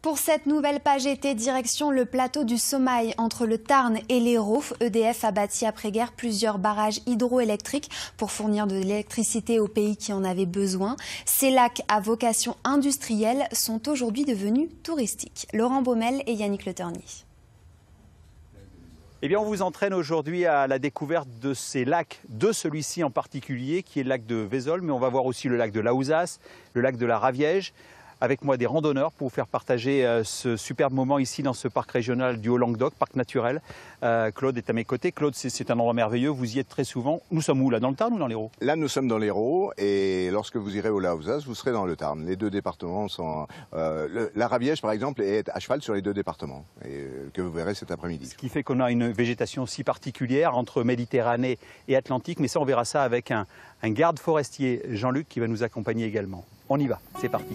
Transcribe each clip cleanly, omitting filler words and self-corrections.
Pour cette nouvelle page été, direction le plateau du Somail entre le Tarn et l'Hérault. EDF a bâti après-guerre plusieurs barrages hydroélectriques pour fournir de l'électricité aux pays qui en avaient besoin. Ces lacs à vocation industrielle sont aujourd'hui devenus touristiques. Laurent Baumel et Yannick Le Ternier. Eh bien, on vous entraîne aujourd'hui à la découverte de ces lacs, de celui-ci en particulier, qui est le lac de Vézol, mais on va voir aussi le lac de Laouzas, le lac de la Raviège. Avec moi des randonneurs pour vous faire partager ce superbe moment ici dans ce parc régional du Haut-Languedoc, parc naturel. Claude est à mes côtés. Claude, c'est un endroit merveilleux, vous y êtes très souvent. Nous sommes où là, dans le Tarn ou dans l'Hérault? Là, nous sommes dans l'Hérault et lorsque vous irez au Laouzas, vous serez dans le Tarn. Les deux départements sont... la Raviège, par exemple, est à cheval sur les deux départements, et, que vous verrez cet après-midi. Ce qui fait qu'on a une végétation si particulière entre Méditerranée et Atlantique, mais ça, on verra ça avec un garde forestier, Jean-Luc, qui va nous accompagner également. On y va, c'est parti.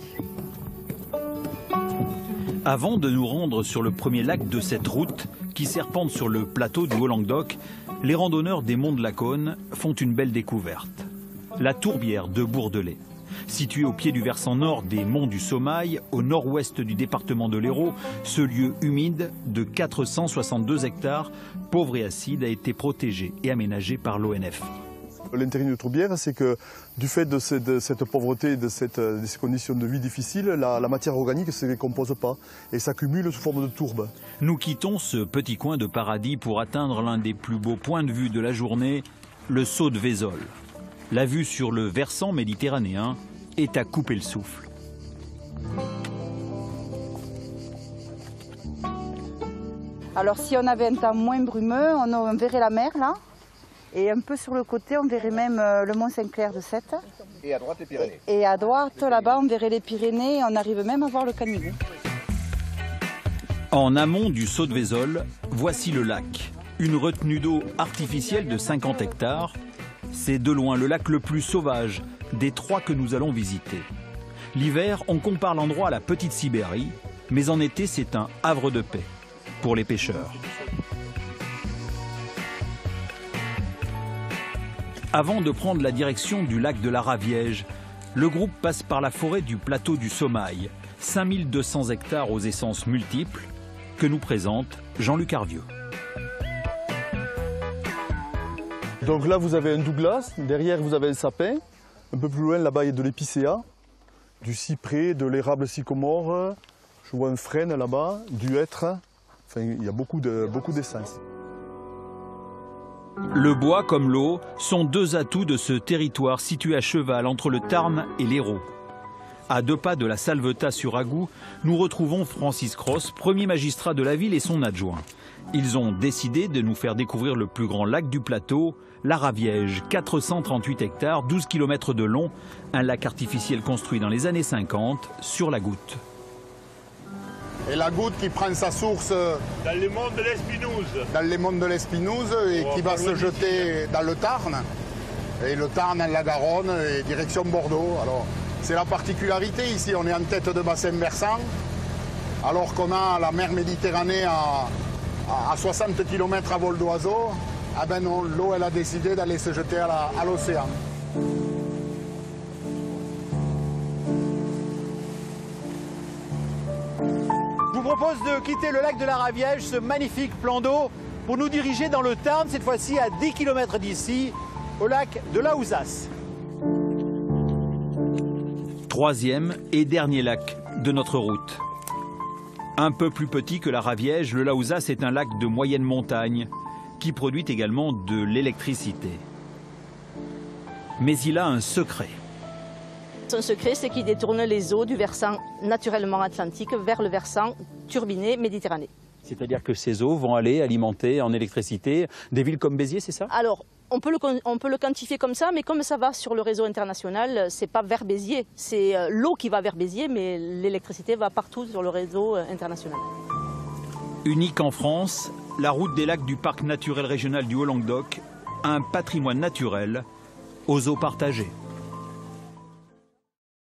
Avant de nous rendre sur le premier lac de cette route qui serpente sur le plateau du Haut-Languedoc, les randonneurs des Monts de la Cône font une belle découverte. La tourbière de Bourdelais. Située au pied du versant nord des monts du Somail, au nord-ouest du département de l'Hérault, ce lieu humide de 462 hectares, pauvre et acide, a été protégé et aménagé par l'ONF. L'intérêt de tourbière, c'est que du fait de cette pauvreté, de ces conditions de vie difficiles, la matière organique ne se décompose pas et s'accumule sous forme de tourbe. Nous quittons ce petit coin de paradis pour atteindre l'un des plus beaux points de vue de la journée, le saut de Vézol. La vue sur le versant méditerranéen est à couper le souffle. Alors si on avait un temps moins brumeux, on verrait la mer là. Et un peu sur le côté, on verrait même le Mont Saint-Clair de Sète. Et à droite, les Pyrénées. Et à droite, là-bas, on verrait les Pyrénées et on arrive même à voir le Canigou. En amont du saut de Vézol, voici le lac. Une retenue d'eau artificielle de 50 hectares. C'est de loin le lac le plus sauvage des trois que nous allons visiter. L'hiver, on compare l'endroit à la petite Sibérie, mais en été, c'est un havre de paix pour les pêcheurs. Avant de prendre la direction du lac de la Raviège, le groupe passe par la forêt du plateau du Somail, 5200 hectares aux essences multiples, que nous présente Jean-Luc Arvieux. Donc là, vous avez un douglas, derrière vous avez un sapin, un peu plus loin là-bas il y a de l'épicéa, du cyprès, de l'érable sycomore, je vois un frêne là-bas, du hêtre, enfin il y a beaucoup d'essences. Le bois comme l'eau sont deux atouts de ce territoire situé à cheval entre le Tarn et l'Hérault. À 2 pas de la Salvetat sur Agou, nous retrouvons Francis Cross, premier magistrat de la ville et son adjoint. Ils ont décidé de nous faire découvrir le plus grand lac du plateau, la Raviège, 438 hectares, 12 km de long, un lac artificiel construit dans les années 50 sur la Goutte. Et la Goutte qui prend sa source dans les monts de l'Espinouse. Dans les monts de l'Espinouse et qui va se jeter dans le Tarn. Et le Tarn, la Garonne et direction Bordeaux. Alors, c'est la particularité ici, on est en tête de bassin versant, alors qu'on a la mer Méditerranée à 60 km à vol d'oiseau. Ah ben non, l'eau elle a décidé d'aller se jeter à l'océan. Je vous propose de quitter le lac de la Raviège, ce magnifique plan d'eau, pour nous diriger dans le Tarn, cette fois-ci à 10 km d'ici, au lac de Laouzas. Troisième et dernier lac de notre route. Un peu plus petit que la Raviège, le Laouzas est un lac de moyenne montagne qui produit également de l'électricité. Mais il a un secret. Son secret, c'est qu'il détourne les eaux du versant naturellement atlantique vers le versant turbiné Méditerranée. C'est-à-dire que ces eaux vont aller alimenter en électricité des villes comme Béziers, c'est ça? Alors, on peut le quantifier comme ça, mais comme ça va sur le réseau international, c'est pas vers Béziers. C'est l'eau qui va vers Béziers, mais l'électricité va partout sur le réseau international. Unique en France, la route des lacs du parc naturel régional du Haut-Languedoc, un patrimoine naturel aux eaux partagées.